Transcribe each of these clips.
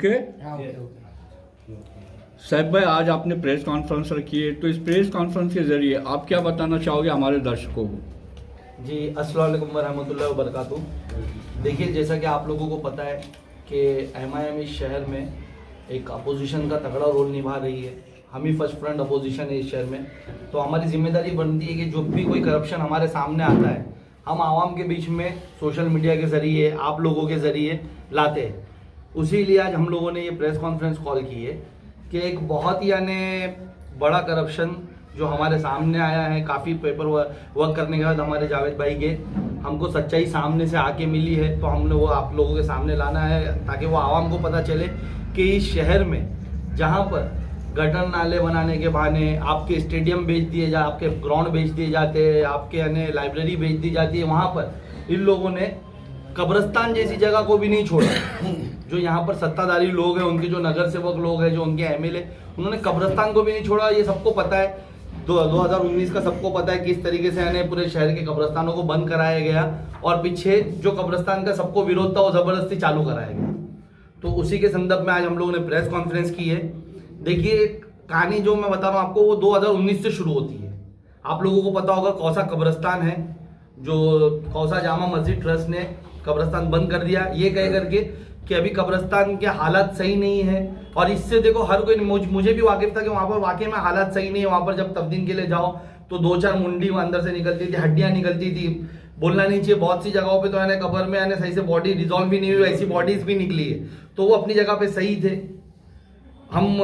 Okay. साहब भाई, आज आपने प्रेस कॉन्फ्रेंस रखी है, तो इस प्रेस कॉन्फ्रेंस के जरिए आप क्या बताना चाहोगे हमारे दर्शकों को? जी, अस्सलाम वालेकुम वरहमतुल्लाहि वबरकातुहू। देखिए, जैसा कि आप लोगों को पता है कि एमआईएम इस शहर में एक अपोजिशन का तगड़ा रोल निभा रही है। हम ही फर्स्ट फ्रंट अपोजिशन है इस शहर में, तो हमारी जिम्मेदारी बनती है कि जो भी कोई करप्शन हमारे सामने आता है, हम आवाम के बीच में सोशल मीडिया के ज़रिए, आप लोगों के ज़रिए लाते हैं। उसी लिए आज हम लोगों ने ये प्रेस कॉन्फ्रेंस कॉल की है कि एक बहुत ही यानी बड़ा करप्शन जो हमारे सामने आया है, काफ़ी पेपर वर्क करने के बाद हमारे जावेद भाई के हमको सच्चाई सामने से आके मिली है, तो हमने वो आप लोगों के सामने लाना है ताकि वो आवाम को पता चले कि इस शहर में जहाँ पर गटर नाले बनाने के बहाने आपके स्टेडियम बेच दिए आपके ग्राउंड बेच दिए जाते हैं, आपके यानी लाइब्रेरी बेच दी जाती है, वहाँ पर इन लोगों ने कब्रिस्तान जैसी जगह को भी नहीं छोड़ा। जो यहाँ पर सत्ताधारी लोग हैं, उनके जो नगर सेवक लोग हैं, जो उनके एमएलए, उन्होंने कब्रिस्तान को भी नहीं छोड़ा। ये सबको पता है, 2019 का सबको पता है किस तरीके से यानी पूरे शहर के कब्रिस्तानों को बंद कराया गया और पीछे जो कब्रिस्तान का सबको विरोध था वो जबरदस्ती चालू कराया गया। तो उसी के संदर्भ में आज हम लोगों ने प्रेस कॉन्फ्रेंस की है। देखिए, कहानी जो मैं बता रहा हूँ आपको, वो 2019 से शुरू होती है। आप लोगों को पता होगा कौसा कब्रिस्तान है, जो कौसा जामा मस्जिद ट्रस्ट ने कब्रिस्तान बंद कर दिया, ये कह करके कि अभी कब्रिस्तान के हालात सही नहीं है। और इससे देखो, हर कोई मुझे भी वाकिफ था कि वहाँ पर वाकई में हालात सही नहीं है। वहाँ पर जब तब्दील के लिए जाओ तो 2-4 मुंडी अंदर से निकलती थी, हड्डियाँ निकलती थी, बोलना नहीं चाहिए। बहुत सी जगहों पे तो यानी कब्र में यानी सही से बॉडी डिजॉल्व भी नहीं हुई, ऐसी बॉडीज भी निकली है। तो वो अपनी जगह पे सही थे। हम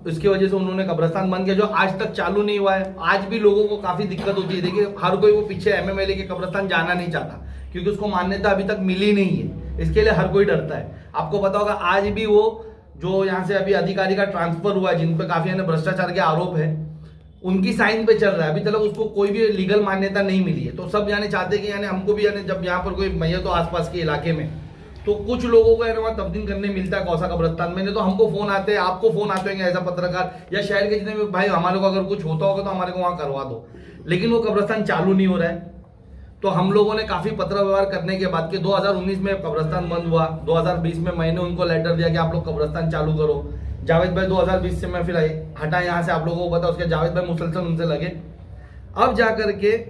इसकी वजह से उन्होंने कब्रिस्तान बंद किया, जो आज तक चालू नहीं हुआ है। आज भी लोगों को काफी दिक्कत होती है। देखिए, हर कोई वो पीछे एमएमएलए के कब्रिस्तान जाना नहीं चाहता क्योंकि उसको मान्यता अभी तक मिली नहीं है। इसके लिए हर कोई डरता है। आपको पता होगा, आज भी वो जो यहाँ से अभी अधिकारी का ट्रांसफर हुआ है, जिन पे काफी भ्रष्टाचार के आरोप है, उनकी साइन पे चल रहा है। अभी तक उसको कोई भी लीगल मान्यता नहीं मिली है। तो सब यानी चाहते कि यानी हमको भी यानी जब यहाँ पर कोई मैयत तो आसपास के इलाके में, तो कुछ लोगों को वहाँ तब्दील करने मिलता है कौसा कब्रिस्तान में। तो हमको फोन आते हैं, आपको फोन आते होंगे ऐसा पत्रकार या शहर के जितने भी भाई, हमारे को अगर कुछ होता होगा तो हमारे को वहाँ करवा दो, लेकिन वो कब्रिस्तान चालू नहीं हो रहा है। तो हम लोगों ने काफी पत्र व्यवहार करने के बाद के 2019 में कब्रिस्तान बंद हुआ। 2020 में मैंने उनको लेटर दिया कि आप लोग कब्रिस्तान चालू करो। जावेद भाई 2020 से मैं फिर हटा यहाँ से, आप लोगों को पता, उसके जावेद भाई मुसलसल उनसे लगे। अब जाकर के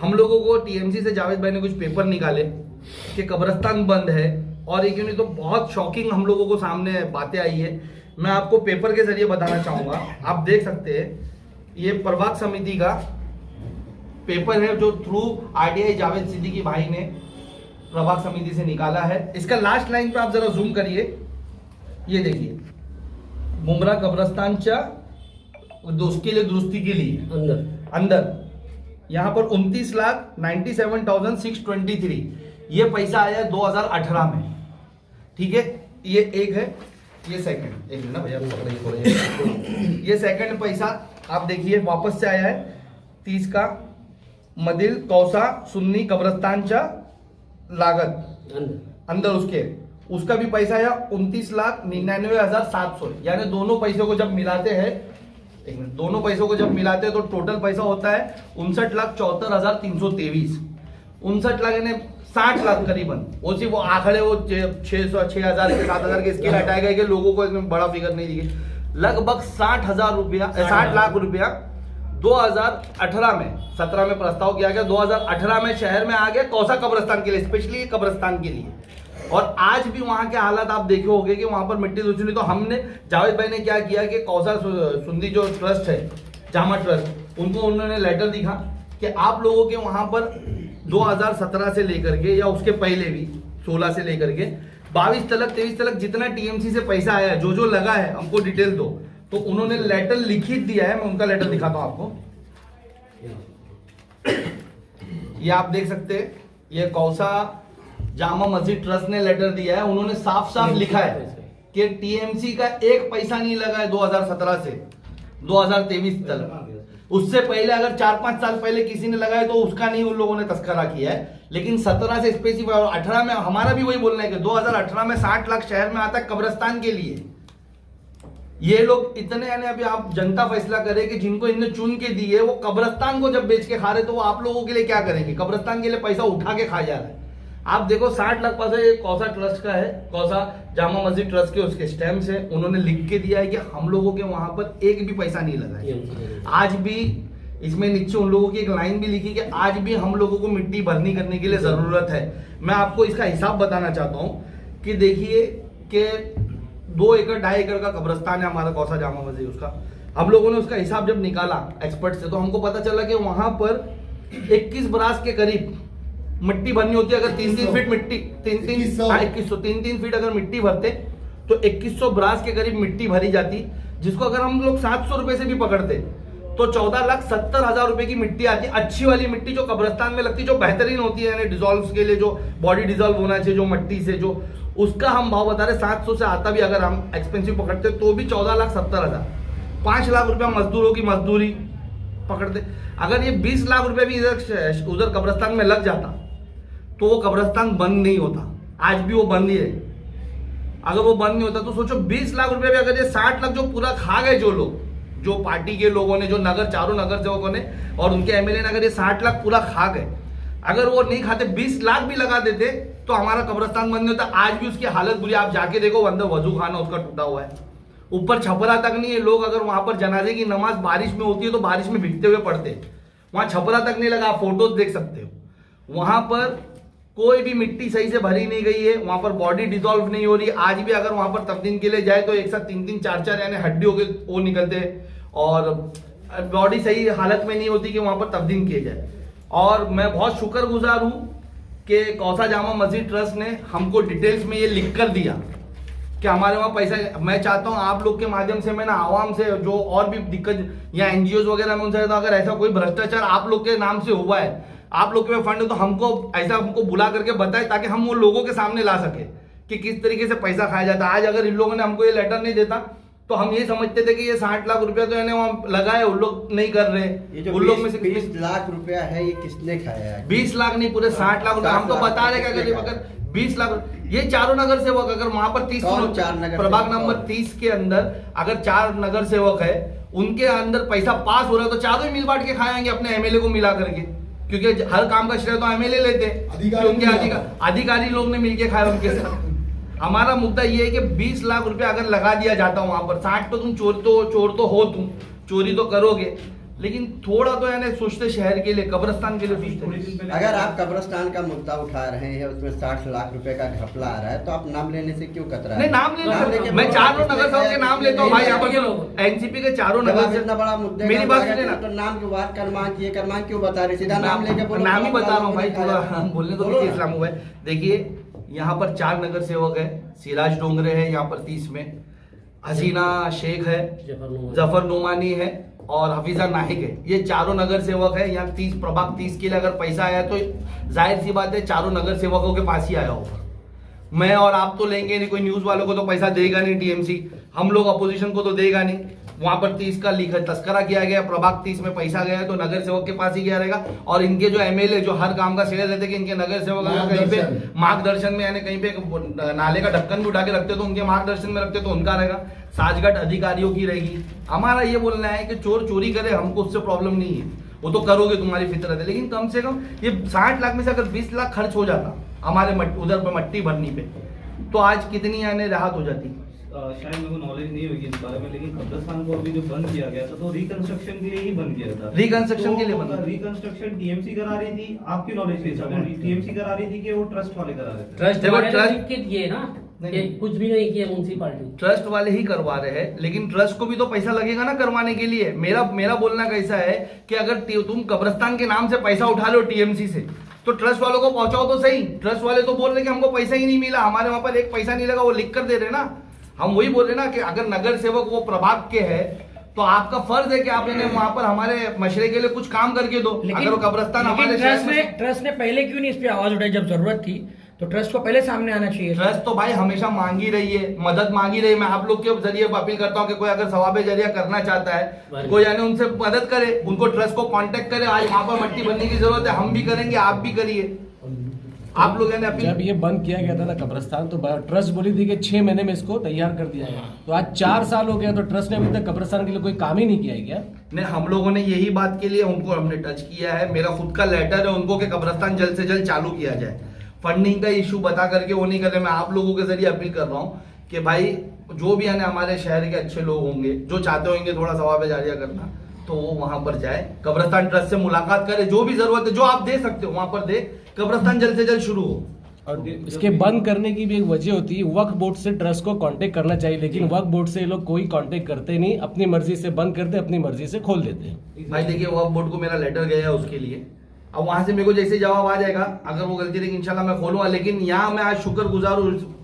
हम लोगों को टीएमसी से जावेद भाई ने कुछ पेपर निकाले कि कब्रिस्तान बंद है। और एक यूनिट तो बहुत शॉकिंग हम लोगों को सामने बातें आई है। मैं आपको पेपर के जरिए बताना चाहूंगा, आप देख सकते हैं। ये प्रभाग समिति का पेपर है जो थ्रू आरटीआई जावेद सिद्दीकी भाई ने प्रभाग समिति से निकाला है। इसका लास्ट लाइन पे आप जरा जूम करिए, ये देखिए, मुमरा कब्रिस्तानच्या उसके लिए दुरुस्ती के लिए अंदर यहाँ पर 29,97,623 ये पैसा आया 2018 में। ठीक है, ये एक है, ये सेकंड, एक मिनट ना भैया थोड़ा, ये सेकंड पैसा आप देखिए वापस से आया है 30 का मदिल कौसा सुन्नी कब्रिस्तानच्या लागत अंदर उसका भी पैसा आया 29,99,700। यानी दोनों पैसों को जब मिलाते हैं, एक मिनट, दोनों पैसों को जब मिलाते हैं तो टोटल पैसा होता है 59,74,323। 59 लाख यानी 60 लाख करीबन। वो सिर्फ वो आंकड़े वो 600, 6,000 के 7,000 के इसके हटाए गए कि लोगों को एकदम बड़ा फिगर नहीं दिखे। लगभग 60,000 रुपया, 60 लाख रुपया 2018 में, 17 में प्रस्ताव किया गया, 2018 में शहर में आ गया कौसा कब्रिस्तान के लिए, स्पेशली कब्रिस्तान के लिए। और आज भी वहां के हालात आप देखे होंगे कि वहां पर मिट्टी दूसरी। तो हमने जावेद भाई ने क्या किया कि कौसा सुन्नी जो ट्रस्ट है, जामा ट्रस्ट, उनको उन्होंने लेटर दिखा कि आप लोगों के वहां पर 2017 से लेकर के या उसके पहले भी 16 से लेकर के 22 तक 23 तक जितना टीएमसी से पैसा आया है, जो लगा है, हमको डिटेल दो। तो उन्होंने लेटर लिखित दिया है, मैं उनका लेटर दिखाता हूं आपको। ये आप देख सकते हैं, ये कौसा जामा मस्जिद ट्रस्ट ने लेटर दिया है। उन्होंने साफ साफ लिखा है कि टीएमसी का एक पैसा नहीं लगा है 2017 से 2023 तक। उससे पहले अगर 4-5 साल पहले किसी ने लगाया तो उसका नहीं उन लोगों ने तस्करा किया है। लेकिन 17 से स्पेसिफाई और 18 में हमारा भी वही बोलना है कि 2018 में 60 लाख शहर में आता है कब्रिस्तान के लिए। ये लोग इतने यानी अभी आप जनता फैसला करे कि जिनको इनने चुन के दी है वो कब्रिस्तान को जब बेच के खा रहे तो वो आप लोगों के लिए क्या करेंगे? कब्रिस्तान के लिए पैसा उठा के खा जा रहा है। आप देखो 60 लाख पैसा ये कौसा ट्रस्ट का है, कौसा जामा मस्जिद ट्रस्ट के उसके स्टैम्प्स है, उन्होंने लिख के दिया है कि हम लोगों के वहां पर एक भी पैसा नहीं लगा है। आज भी इसमें नीचे उन लोगों की एक लाइन भी लिखी कि आज भी हम लोगों को मिट्टी भरनी करने के लिए जरूरत है। मैं आपको इसका हिसाब बताना चाहता हूँ कि देखिए कि 2 एकड़ 2.5 एकड़ का कब्रिस्तान है हमारा कौसा जामा मस्जिद, उसका हम लोगों ने उसका हिसाब जब निकाला एक्सपर्ट से तो हमको पता चला कि वहां पर 21 बरास के करीब मिट्टी भरनी होती है। अगर 3-3 फीट मिट्टी 3-3 फीट अगर मिट्टी भरते तो 2100 बरास के करीब मिट्टी भरी जाती, जिसको अगर हम लोग 700 रुपए से भी पकड़ते तो 14,70,000 रुपए की मिट्टी आती, अच्छी वाली मिट्टी जो कब्रिस्तान में लगती, जो बेहतरीन होती है, यानी डिजोल्व के लिए जो बॉडी डिजोल्व होना चाहिए जो मट्टी से, जो उसका हम भाव बता रहे 700 से आता भी अगर हम एक्सपेंसिव पकड़ते तो भी 14,70,000, 5 लाख रुपया मजदूरों की मजदूरी पकड़ते। अगर ये 20 लाख रुपए भी उधर कब्रिस्तान में लग जाता तो वो कब्रिस्तान बंद नहीं होता, आज भी वो बंद ही है। अगर वो बंद नहीं होता तो सोचो 20 लाख रुपए भी अगर ये 60 लाख जो पूरा खा गए जो लोग, जो पार्टी के लोगों ने, जो नगर चारों नगर सेवकों ने और उनके एमएलए ने, अगर ये 60 लाख पूरा खा गए, अगर वो नहीं खाते 20 लाख भी लगा देते तो हमारा कब्रिस्तान बंद नहीं होता। आज भी उसकी हालत बुरी, आप जाके देखो अंदर वजू खाना उसका टूटा हुआ है, ऊपर छपरा तक नहीं है। लोग अगर वहां पर जनाजे की नमाज बारिश में होती है तो बारिश में भीगते हुए पढ़ते, वहां छपरा तक नहीं लगा, आप फोटोज देख सकते हो। वहां पर कोई भी मिट्टी सही से भरी नहीं गई है, वहां पर बॉडी डिसॉल्व नहीं हो रही। आज भी अगर वहां पर तब्दील के लिए जाए तो एक साथ 3-3 4-4 यानी हड्डियों के वो निकलते और बॉडी सही हालत में नहीं होती कि वहां पर तब्दील किए जाए। और मैं बहुत शुक्रगुजार हूं कि कौसा जामा मस्जिद ट्रस्ट ने हमको डिटेल्स में ये लिख कर दिया कि हमारे वहाँ पैसा। मैं चाहता हूँ आप लोग के माध्यम से, मैं ना आवाम से जो और भी दिक्कत या एनजीओ वगैरह में उनसे, तो अगर ऐसा कोई भ्रष्टाचार आप लोग के नाम से हुआ है, आप लोग के फंड, तो हमको बुला करके बताए ताकि हम वो लोगों के सामने ला सके कि किस तरीके से पैसा खाया जाता है। आज अगर इन लोगों ने हमको ये लेटर नहीं देता तो हम ये समझते थे कि ये 60 लाख रुपया तो यानी वहाँ लगाए, उन लोग नहीं कर रहे। उन लोग में से 20 लाख रुपया है, ये किसने खाया है? 20 लाख नहीं, पूरे 60 लाख रुपया। हम तो बता रहे कि अगर 20 लाख, ये चारों नगर सेवक अगर वहां पर 30 प्रभाग नंबर 30 के अंदर अगर 4 नगर सेवक है, उनके अंदर पैसा पास हो रहा है तो चारों ही मिल बांट के खाएंगे अपने एमएलए को मिला करके, क्योंकि हर काम का श्रेय तो एमएलए लेते हैं, उनके अधिकारी लोग ने मिलके खाया उनके साथ। हमारा मुद्दा ये है कि 20 लाख रुपया अगर लगा दिया जाता वहां पर, 60 तो तुम चोर तो हो, तुम चोरी तो करोगे, लेकिन थोड़ा तो यानी सोचते शहर के लिए, कब्रिस्तान के लिए सोचते। अगर आप कब्रिस्तान का मुद्दा उठा रहे हैं, उसमें 60 लाख रुपए का घपला आ रहा है, तो आप नाम लेने से क्यों कतरा? नहीं, नाम लेने मैं चारों नगर सेवक के नाम लेता हूँ भाई, यहाँ पर एनसीपी के चारों नगर से इतना बड़ा मुद्दे, मेरी बात सुनिए ना, तो नाम की बात कर्मांक क्यों बता रहे? सीधा नाम लेके बोलो, नाम ही बता रहा हूँ भाई, थोड़ा बोलने तो इस्लाम हुआ है। देखिए यहाँ पर 4 नगर सेवक है, सिराज डोंगरे है यहाँ पर 30 में, हसीना शेख है, जफर नोमानी है और हफीजा नाहिक है। ये चारों नगर सेवक है। यहाँ 30 प्रभाग 30 के लिए अगर पैसा आया तो जाहिर सी बात है चारों नगर सेवकों के पास ही आया होगा। मैं और आप तो लेंगे नहीं, कोई न्यूज वालों को तो पैसा देगा नहीं टीएमसी, हम लोग अपोजिशन को तो देगा नहीं। वहां पर 30 का लिखा तस्करा किया गया, प्रभाग 30 में पैसा गया है तो नगर सेवक के पास ही गया रहेगा। और इनके जो एमएलए जो हर काम का श्रेय देते कि इनके नगर सेवक कहीं पे मार्गदर्शन में, यानी कहीं पे नाले का ढक्कन भी उठा के रखते तो उनके मार्गदर्शन में रखते तो उनका रहेगा, साजगट अधिकारियों की रहेगी। हमारा ये बोलना है कि चोर चोरी करे, हमको उससे प्रॉब्लम नहीं है, वो तो करोगे, तुम्हारी फितरत है, लेकिन कम से कम ये 60 लाख में से अगर 20 लाख खर्च हो जाता हमारे उधर पर मट्टी भरनी पे, तो आज कितनी यानी राहत हो जाती। शायद मेरे को नॉलेज नहीं होगी इस बारे में, लेकिन कब्रिस्तान को अभी जो बंद किया गया था तो रिकंस्ट्रक्शन के लिए ही बंद किया था। रिकंस्ट्रक्शन के लिए बंद, रिकंस्ट्रक्शन टीएमसी करा रही थी, आपकी नॉलेज के हिसाब से टीएमसी करा रही थी कि वो ट्रस्ट वाले करा रहे थे? ट्रस्ट किए ना, कुछ भी नहीं किया म्युनिसिपैलिटी, ट्रस्ट वाले ही करवा रहे हैं, लेकिन ट्रस्ट को भी तो पैसा लगेगा ना करवाने के लिए। मेरा बोलना कैसा है कि अगर तुम कब्रिस्तान के नाम से पैसा उठा लो टीएमसी से, तो ट्रस्ट वालों को पहुंचाओ तो सही। ट्रस्ट वाले तो बोल रहे कि हमको पैसा ही नहीं मिला, हमारे वहां पर एक पैसा नहीं लगा, वो लिख कर दे रहे ना। हम वही बोल रहे ना कि अगर नगर सेवक वो प्रभाग के है तो आपका फर्ज है कि आप इन्हें वहां पर हमारे मशरे के लिए कुछ काम करके दो। अगर वो कब्रिस्तान हमारे ट्रस्ट ने पहले क्यों नहीं इस पे आवाज उठाई? जब जरूरत थी तो ट्रस्ट को पहले सामने आना चाहिए। ट्रस्ट तो भाई हमेशा मांगी रही है, मदद मांगी रही है। मैं आप लोग के जरिए अपील करता हूँ कि कोई अगर सवाबे जरिया करना चाहता है, कोई यानी उनसे मदद करे, उनको ट्रस्ट को कांटेक्ट करे। आज वहां पर मट्टी बनने की जरूरत है, हम भी करेंगे, आप भी करिए। आप लोग जब ये बंद किया गया था ना कब्रिस्तान, तो ट्रस्ट बोली थी कि 6 महीने में इसको तैयार कर दिया गया, तो आज 4 साल हो गया, तो ट्रस्ट ने अभी तक कब्रिस्तान के लिए कोई काम ही नहीं किया है क्या? नहीं, हम लोगों ने यही बात के लिए उनको हमने टच किया है। मेरा खुद का लेटर है उनको कि कब्रिस्तान जल्द से जल्द चालू किया जाए। फंडिंग का इशू बता करके वो नहीं कर रहे। मैं आप लोगों के जरिए अपील कर रहा हूँ कि भाई जो भी यानी हमारे शहर के अच्छे लोग होंगे जो चाहते होंगे थोड़ा सवाब जारिया करना, तो वो वहां पर जाए, कब्रिस्तान ट्रस्ट से मुलाकात करे, जो भी जरूरत है जो आप दे सकते हो वहां पर दे, कब्रिस्तान जल्द से जल्द शुरू हो। और इसके बंद करने की भी एक वजह होती है, वक्फ बोर्ड से ट्रस्ट को कांटेक्ट करना चाहिए, लेकिन वक्फ बोर्ड से ये लोग कोई कांटेक्ट करते नहीं, अपनी मर्जी से बंद करते, अपनी मर्जी से खोल देते हैं। भाई देखिए वक्फ बोर्ड को मेरा लेटर गया है उसके लिए, अब वहां से मेरे को जैसे जवाब आ जाएगा, अगर वो गलती रहेगी इंशाल्लाह मैं खोलूंगा। लेकिन यहाँ मैं आज शुक्रगुजार हूँ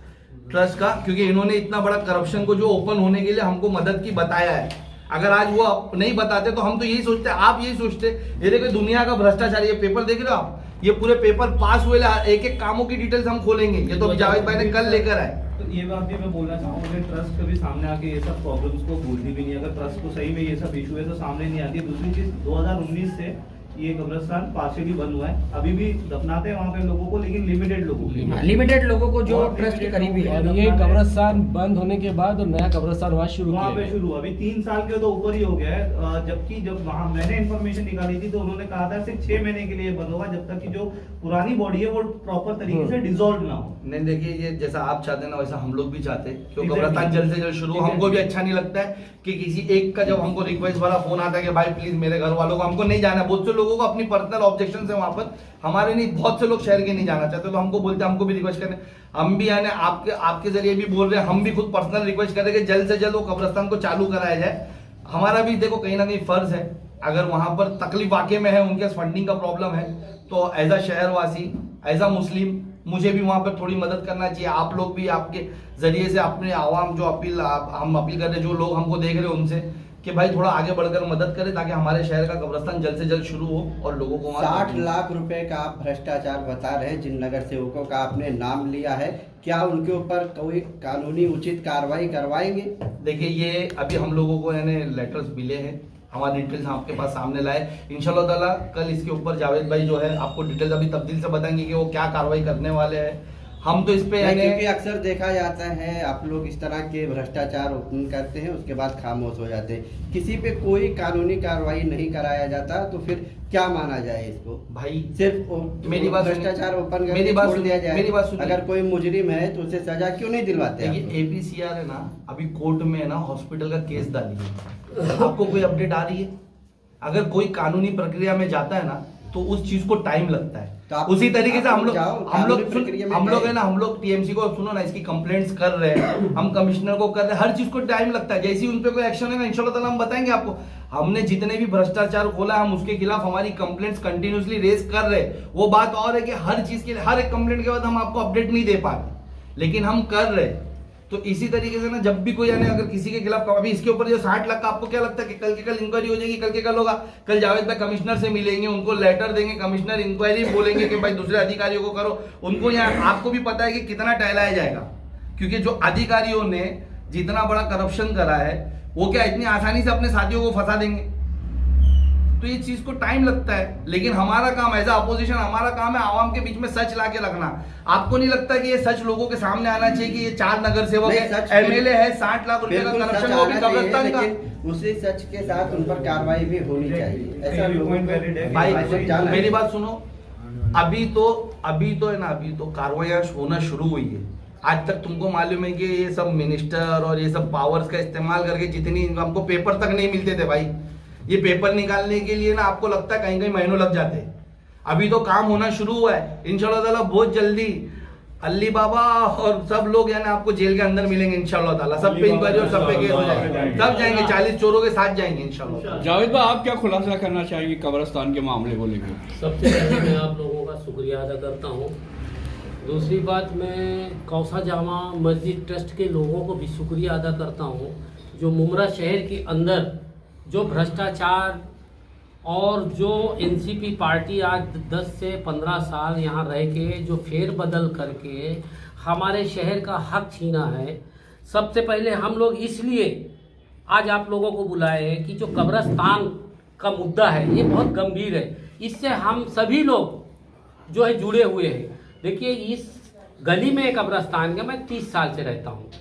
ट्रस्ट का, क्योंकि इन्होंने इतना बड़ा करप्शन को जो ओपन होने के लिए हमको मदद की बताया है। अगर आज वो नहीं बताते तो हम तो यही सोचते, आप यही सोचते, ये देखो दुनिया का भ्रष्टाचार, ये पेपर देख रहे हो आप, ये पूरे पेपर पास हुए एक एक कामों की डिटेल्स हम खोलेंगे, ये तो जावेद भाई ने कल लेकर आए। तो ये बात भी मैं बोलना चाहूँगा, ट्रस्ट कभी सामने आके ये सब प्रॉब्लम्स को बोलती भी नहीं। अगर ट्रस्ट को सही में ये सब इशू है तो सामने नहीं आती है। दूसरी चीज 2019 से ये कब्रिस्तान पार्शियली बंद हुआ है, अभी भी दफनाते हैं वहाँ पे लोगों को, लेकिन लिमिटेड लोगों को, लिमिटेड लोगों को जो ट्रस्ट के करीबी है। और ये कब्रिस्तान बंद होने के बाद और नया कब्रिस्तान वहाँ शुरू वहाँ पे किया शुरू हुआ, अभी 3 साल के तो ऊपर ही हो गया है। जबकि जब वहाँ मैंने इन्फॉर्मेशन निकाली थी तो उन्होंने कहा था सिर्फ 6 महीने के लिए बंद होगा, जब तक कि जो पुरानी बॉडी है वो प्रॉपर तरीके से डिसॉल्व ना हो। नहीं देखिए, ये जैसा आप चाहते हैं ना वैसा हम लोग भी चाहते हैं, क्योंकि कब्रिस्तान जल्द से जल्द शुरू। हमको भी अच्छा नहीं लगता है कि किसी एक का जब हमको रिक्वेस्ट वाला फोन आता है कि भाई प्लीज मेरे घर वालों को, हमको नहीं जाना है। बहुत से लोगों को अपनी पर्सनल ऑब्जेक्शन है वहां पर, हमारे नहीं, बहुत से लोग शहर के नहीं जाना चाहते, तो हमको बोलते हैं, हमको भी रिक्वेस्ट करें, हम भी यानी आपके जरिए भी बोल रहे हैं, हम भी खुद पर्सनल रिक्वेस्ट करें कि जल्द से जल्द वो कब्रिस्तान को चालू कराया जाए। हमारा भी देखो कहीं ना कहीं फर्ज है, अगर वहां पर तकलीफ वाकई में है, उनके फंडिंग का प्रॉब्लम है, तो एज अ शहरवासी, एज अ मुस्लिम, मुझे भी वहां पर थोड़ी मदद करना चाहिए। आप लोग भी आपके जरिए से अपने आवाम जो हम अपील कर रहे हैं, जो लोग हमको देख रहे हैं उनसे, कि भाई थोड़ा आगे बढ़कर मदद करें ताकि हमारे शहर का कब्रिस्तान जल्द से जल्द शुरू हो और लोगों को 60 लाख रुपए का आप भ्रष्टाचार बता रहे हैं, जिन नगर सेवकों का आपने नाम लिया है, क्या उनके ऊपर कोई कानूनी उचित कार्रवाई करवाएंगे? देखिए ये अभी हम लोगों को यानी लेटर्स मिले हैं, हमारी डिटेल्स आपके पास सामने लाए, इंशाल्लाह ताला कल इसके ऊपर जावेद भाई जो है आपको डिटेल्स अभी तब्दील से बताएंगे कि वो क्या कार्रवाई करने वाले हैं। हम तो इस पे क्योंकि अक्सर देखा जाता है आप लोग इस तरह के भ्रष्टाचार ओपन करते हैं, उसके बाद खामोश हो जाते हैं, किसी पे कोई कानूनी कार्रवाई नहीं कराया जाता, तो फिर क्या माना जाए इसको? भाई सिर्फ मेरी बात भ्रष्टाचार ओपन मेरी बात छोड़ दिया जाए? मेरी बात सुनिए। अगर कोई मुजरिम है तो उसे सजा क्यों नहीं दिलवाते? देखिए APCR है ना, अभी कोर्ट में है ना, हॉस्पिटल का केस डाली है, आपको कोई अपडेट आ रही है? अगर कोई कानूनी प्रक्रिया में जाता है ना तो उस चीज को टाइम लगता है। तो उसी तरीके से हम लोग है ना, हम लोग TMC को सुनो ना, इसकी कंप्लेंट्स कर रहे हैं, हम कमिश्नर को कर रहे हैं, हर चीज को टाइम लगता है। जैसे ही उन पे कोई एक्शन है ना, इंशाल्लाह ताला हम बताएंगे आपको। हमने जितने भी भ्रष्टाचार खोला हम उसके खिलाफ हमारी कंप्लेंट्स कंटिन्यूसली रेज कर रहे हैं। वो बात और है कि हर चीज के लिए हर एक कंप्लेंट के बाद हम आपको अपडेट नहीं दे पाते, लेकिन हम कर रहे हैं। तो इसी तरीके से ना, जब भी कोई यानी अगर किसी के खिलाफ, अभी इसके ऊपर जो 60 लाख का, आपको क्या लगता है कि कल के कल इंक्वायरी हो जाएगी? कल के कल होगा, कल जावेद भाई कमिश्नर से मिलेंगे, उनको लेटर देंगे, कमिश्नर इंक्वायरी बोलेंगे कि भाई दूसरे अधिकारियों को करो। उनको यहाँ आपको भी पता है कि कितना टहलाया जाएगा, क्योंकि जो अधिकारियों ने जितना बड़ा करप्शन करा है वो क्या इतनी आसानी से अपने साथियों को फंसा देंगे? तो ये चीज को टाइम लगता है, लेकिन हमारा काम एज अपोजिशन, हमारा काम है आवाम के बीच में सच ला के रखना। आपको नहीं लगता कि ये सच लोगों के सामने आना चाहिए कि ये 4 नगर सेवक है, MLA है, 60 लाख रुपए का करप्शन, वो भी कब्रिस्तान का? उसी सच के साथ उन पर कार्रवाई भी होनी चाहिए, ऐसा भाई मेरी बात सुनो, अभी तो है ना, अभी तो कार्रवाई होना शुरू हुई है। आज तक तुमको मालूम है कि ये सब मिनिस्टर और ये सब पावर्स का इस्तेमाल करके जितनी हमको पेपर तक नहीं मिलते थे भाई, ये पेपर निकालने के लिए ना आपको लगता है कहीं कहीं महीनों लग जाते हैं। अभी तो काम होना शुरू हुआ है, इंशाल्लाह ताला बहुत जल्दी अली बाबा और सब लोग यानी आपको जेल के अंदर मिलेंगे इंशाल्लाह ताला। सब पे इंक्वायरी और सब पे केस हो जाएगा, सब जाएंगे, 40 चोरों के साथ जाएंगे इंशाल्लाह। जावेद भाई आप क्या खुलासा करना चाहेंगे कब्रिस्तान के मामले को लेकर? सबसे पहले मैं आप लोगों का शुक्रिया अदा करता हूँ। दूसरी बात, मैं कौसा जामा मस्जिद ट्रस्ट के लोगों को भी शुक्रिया अदा करता हूँ, जो मुमरा शहर के अंदर जो भ्रष्टाचार और जो NCP पार्टी आज 10 से 15 साल यहाँ रह के जो फेरबदल करके हमारे शहर का हक छीना है। सबसे पहले हम लोग इसलिए आज आप लोगों को बुलाए हैं कि जो कब्रिस्तान का मुद्दा है ये बहुत गंभीर है, इससे हम सभी लोग जो है जुड़े हुए हैं। देखिए इस गली में कब्रिस्तान का मैं 30 साल से रहता हूँ।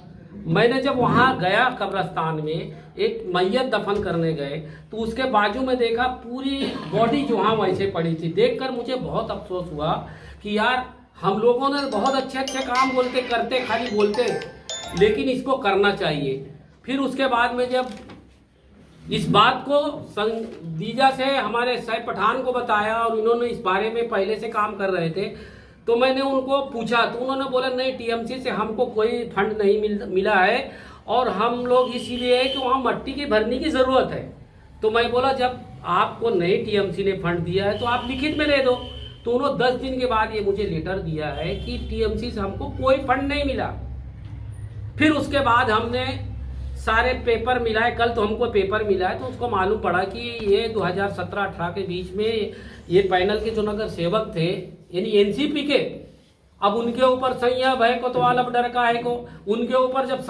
मैंने जब वहाँ गया कब्रिस्तान में एक मैयत दफन करने गए तो उसके बाजू में देखा पूरी बॉडी जो वहाँ वैसे पड़ी थी। देखकर मुझे बहुत अफसोस हुआ कि यार हम लोगों ने बहुत अच्छे अच्छे काम बोलते करते, खाली बोलते, लेकिन इसको करना चाहिए। फिर उसके बाद में जब इस बात को संदीजा से हमारे साहब पठान को बताया और उन्होंने इस बारे में पहले से काम कर रहे थे, तो मैंने उनको पूछा तो उन्होंने बोला नहीं, टीएमसी से हमको कोई फंड नहीं मिला है और हम लोग इसीलिए है कि वहाँ मट्टी की भरने की ज़रूरत है। तो मैं बोला जब आपको नहीं टीएमसी ने फंड दिया है तो आप लिखित में दे दो। तो उन्होंने 10 दिन के बाद ये मुझे लेटर दिया है कि टीएमसी से हमको कोई फंड नहीं मिला। फिर उसके बाद हमने सारे पेपर मिलाए, कल तो हमको पेपर मिला है तो उसको मालूम पड़ा कि ये 2017-18 के बीच में ये पैनल के जो नगर सेवक थे यानी एनसीपी के, अब उनके ऊपर संयम है को तो अलग डर का है को, उनके ऊपर जब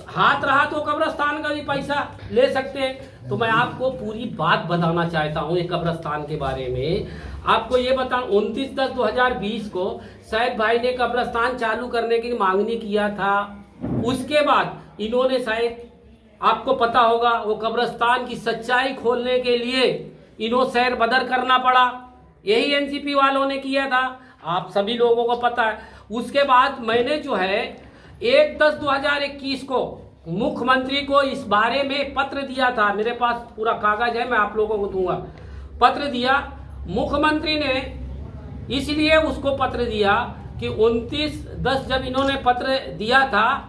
हाथ रहा तो कब्रिस्तान का भी पैसा ले सकते हैं। तो मैं आपको पूरी बात बताना चाहता हूँ ये कब्रिस्तान के बारे में। आपको ये बता 29/10/2020 को शायद भाई ने कब्रिस्तान चालू करने की मांगनी किया था। उसके बाद इन्होंने शायद आपको पता होगा वो कब्रिस्तान की सच्चाई खोलने के लिए इन्हों सैर बदर करना पड़ा, यही एनसीपी वालों ने किया था, आप सभी लोगों को पता है। उसके बाद मैंने जो है 1/10/2021 को मुख्यमंत्री को इस बारे में पत्र दिया था, मेरे पास पूरा कागज है, मैं आप लोगों को दूंगा। पत्र दिया मुख्यमंत्री ने, इसलिए उसको पत्र दिया कि 29/10 जब इन्होंने पत्र दिया था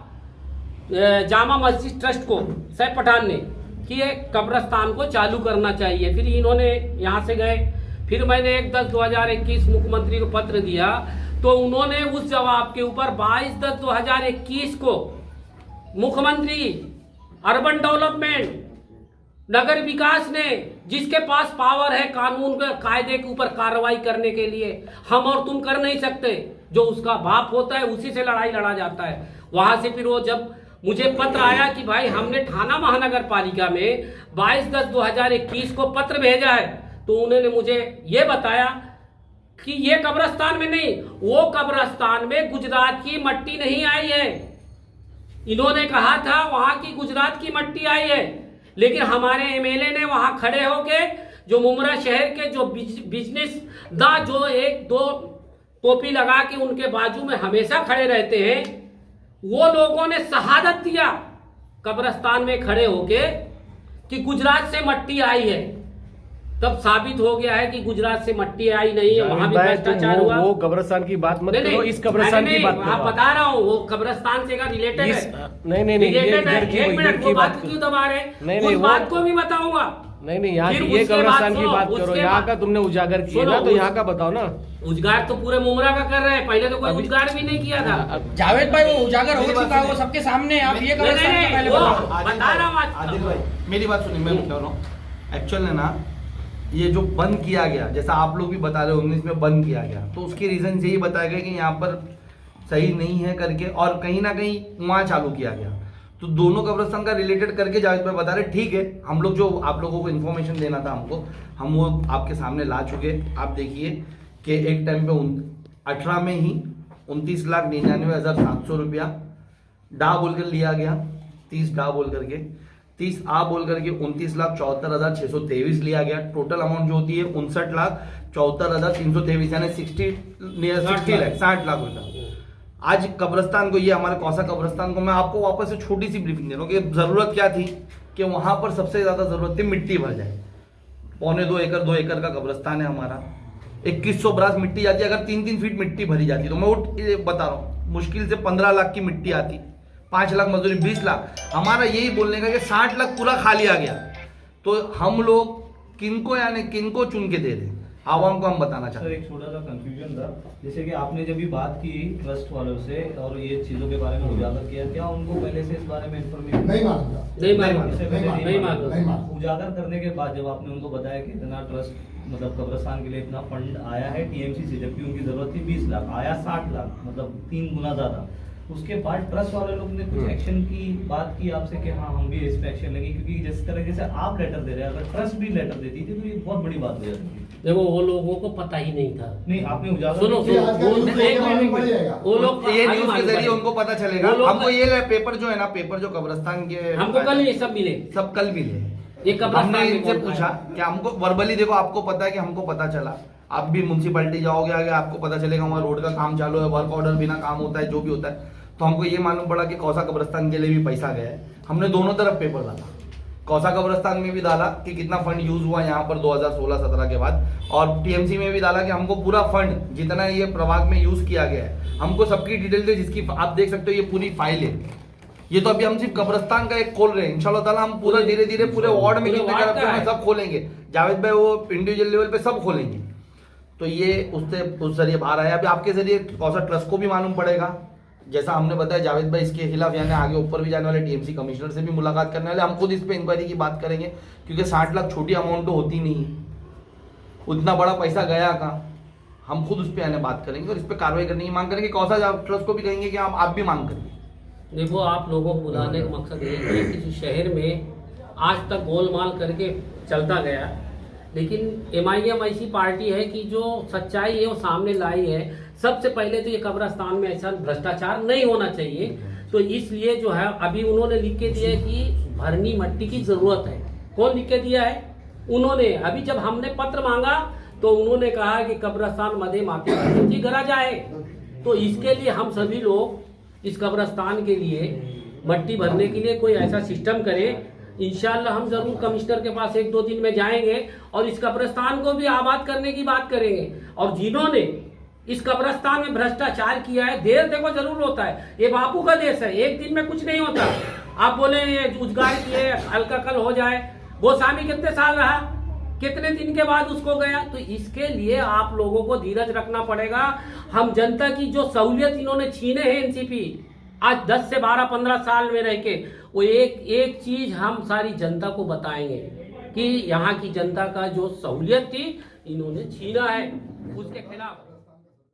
जामा मस्जिद ट्रस्ट को साहब पठान ने कि ये कब्रिस्तान को चालू करना चाहिए, फिर इन्होंने यहाँ से गए, फिर मैंने 1/10/2021 मुख्यमंत्री को पत्र दिया तो उन्होंने उस जवाब के ऊपर 22/10/2021 को मुख्यमंत्री अर्बन डेवलपमेंट नगर विकास ने, जिसके पास पावर है कानून के कायदे के ऊपर कार्रवाई करने के लिए, हम और तुम कर नहीं सकते, जो उसका बाप होता है उसी से लड़ाई लड़ा जाता है। वहां से फिर वो जब मुझे पत्र आया कि भाई हमने थाना महानगर पालिका में 22/10/2021 को पत्र भेजा है, तो उन्होंने मुझे ये बताया कि ये कब्रिस्तान में नहीं, वो कब्रिस्तान में गुजरात की मट्टी नहीं आई है। इन्होंने कहा था वहां की गुजरात की मट्टी आई है, लेकिन हमारे एमएलए ने वहां खड़े होके जो मुमरा शहर के जो बिजनेस दा जो 1-2 टोपी लगा के उनके बाजू में हमेशा खड़े रहते हैं, वो लोगों ने शहादत दिया कब्रिस्तान में खड़े होके कि गुजरात से मट्टी आई है। तब साबित हो गया है कि गुजरात से मट्टी आई नहीं है, वहां भी भ्रष्टाचार हुआ। वो कब्रिस्तान की बात मत करो, इस कब्रिस्तान की बात करो। आप बता रहा हूँ वो कब्रिस्तान से का रिलेटेड है। नहीं, रिलेटेड है। एक मिनट वो बात क्यों दबा रहे, उस बात को भी बताऊंगा। नहीं, यहाँ की ये कब्रिस्तान की बात करो, यहाँ का तुमने उजागर किया ना, तो यहाँ का बताओ ना। उजगार तो पूरे मुमरा का कर रहे हैं, पहले तो कोई उजगार भी नहीं किया था। जावेद भाई वो उजागर हो चुका है, वो सबके सामने। आप ये कब्रिस्तान का पहले बताओ। बता रहा हूँ आदिल भाई मेरी बात सुनिए, मैं बता रहा हूँ। एक्चुअल है ना, ये जो बंद किया गया, जैसा आप लोग भी बता रहे हो 19 में बंद किया गया, तो उसके रीजन यही बताया गया कि यहाँ पर सही नहीं है करके, और कहीं ना कहीं वहाँ चालू किया गया। तो दोनों कब्रिस्तान का रिलेटेड करके जावेद भाई बता रहे, ठीक है, हम लोग जो आप लोगों को इन्फॉर्मेशन देना था हमको, हम वो आपके सामने ला चुके। आप देखिए कि एक टाइम पे 18 में ही 29,99,700 रुपया डा बोलकर लिया गया, 30 डा बोल करके, 30 आ बोल करके 29,74,623 लिया गया। टोटल अमाउंट जो होती है 59,74,323 यानी 60 लाख रुपया। आज कब्रिस्तान को, ये हमारे कौसा कब्रिस्तान को, मैं आपको वापस से छोटी सी ब्रीफिंग दे रहा हूँ कि जरूरत क्या थी कि वहां पर सबसे ज्यादा जरूरत थी मिट्टी भर जाए। 2 एकड़ का कब्रिस्तान है हमारा, 2100 ब्रास मिट्टी जाती है। अगर 3-3 फीट मिट्टी भरी जाती तो मैं बता रहा हूँ मुश्किल से 15 लाख की मिट्टी आती, 5 लाख मजदूरी, 20 लाख। हमारा यही बोलने का कि 60 लाख पूरा खाली आ गया। तो हम लोग किनको चुन के दे रहे, आवाम को हम बताना चाहते हैं। सर एक छोटा सा कंफ्यूजन था, जैसे कि आपने जब भी बात की ट्रस्ट वालों से और ये चीजों के बारे में उजागर किया, क्या उनको पहले से इस बारे में इन्फॉर्मेशन नहीं मालूम? नहीं मालूम। उजागर करने के बाद जब आपने उनको बताया कि इतना ट्रस्ट मतलब कब्रिस्तान के लिए इतना फंड आया है टीएमसी से, जबकि उनकी जरूरत थी 20 लाख, आया 60 लाख, मतलब 3 गुना ज्यादा, उसके बाद ट्रस्ट वाले लोग ने कुछ एक्शन की बात की आपसे कि हाँ हम भी इस पे एक्शन लेंगे? क्योंकि जिस तरीके से आप लेटर दे रहे हैं, अगर ट्रस्ट भी लेटर देती थी तो ये बहुत बड़ी बात हो जाती थी। देखो वो लोगों को पता ही नहीं था। नहीं, आपने उजागर सुनो वो लोग ये न्यूज के जरिए उनको पता चलेगा। हमको ये पेपर जो है ना, पेपर जो कब्रिस्तान के, हमको कल ये सब मिले, सब कल मिले। ये हमने इनसे पूछा कि हमको वर्बली, देखो आपको पता है कि हमको पता चला, आप भी म्यूनसिपैलिटी जाओगे आगे आपको पता चलेगा वहाँ रोड का काम चालू है, वर्क ऑर्डर बिना काम होता है, जो भी होता है। तो हमको ये मालूम पड़ा कि कौसा कब्रिस्तान के लिए भी पैसा गया है। हमने दोनों तरफ पेपर डाला, कौसा कब्रिस्तान में भी डाला कि कितना फंड यूज हुआ यहाँ पर 2016-17 के बाद, और टीएमसी में भी डाला कि हमको पूरा फंड जितना ये प्रभाग में यूज किया गया है हमको सबकी डिटेल दे, जिसकी आप देख सकते हो ये पूरी फाइल है। ये तो अभी हम सिर्फ कब्रिस्तान का एक खोल रहे हैं, इंशाल्लाह ताला हम पूरा धीरे धीरे पूरे वार्ड में कितने करप्शन है सब खोलेंगे। जावेद भाई वो इंडिविजुअल लेवल पे सब खोलेंगे। तो ये उस जरिए बाहर आया। अभी आपके जरिए कौसा ट्रस्ट को भी मालूम पड़ेगा, जैसा हमने बताया जावेद भाई इसके खिलाफ यानी आगे ऊपर भी जाने वाले टीएमसी कमिश्नर से भी मुलाकात करने वाले। हम खुद इस पे इंक्वायरी की बात करेंगे, क्योंकि 60 लाख छोटी अमाउंट तो होती नहीं, उतना बड़ा पैसा गया कहाँ, हम खुद उस पर आने बात करेंगे और इस पर कार्रवाई करने की मांग करेंगे। कौसा ट्रस्ट को भी कहेंगे कि आप भी मांग करिए। देखो, आप लोगों को बुलाने का मकसद ये है कि किसी शहर में आज तक गोलमाल करके चलता गया, लेकिन एमआईएम ऐसी पार्टी है कि जो सच्चाई है वो सामने लाई है। सबसे पहले तो ये कब्रिस्तान में ऐसा भ्रष्टाचार नहीं होना चाहिए, तो इसलिए जो है अभी उन्होंने लिख के दिया कि भरनी मट्टी की जरूरत है। कौन लिख के दिया है? उन्होंने। अभी जब हमने पत्र मांगा तो उन्होंने कहा कि कब्रिस्तान मदे माते गरा जाए। तो इसके लिए हम सभी लोग इस कब्रिस्तान के लिए मट्टी भरने के लिए कोई ऐसा सिस्टम करें। इंशाल्लाह हम जरूर कमिश्नर के पास 1-2 दिन में जाएंगे और इस कब्रिस्तान को भी आबाद करने की बात करेंगे। और जिन्होंने इस कब्रिस्तान में भ्रष्टाचार किया है, देर देखो जरूर होता है, ये बापू का देश है, एक दिन में कुछ नहीं होता। आप बोले ये उजगार किए हल्का कल हो जाए, गोस्वामी कितने साल रहा, कितने दिन के बाद उसको गया। तो इसके लिए आप लोगों को धीरज रखना पड़ेगा। हम जनता की जो सहूलियत इन्होंने छीने हैं एनसीपी आज 10 से 12-15 साल में रह के, वो एक चीज हम सारी जनता को बताएंगे कि यहाँ की जनता का जो सहूलियत थी इन्होंने छीना है, उसके खिलाफ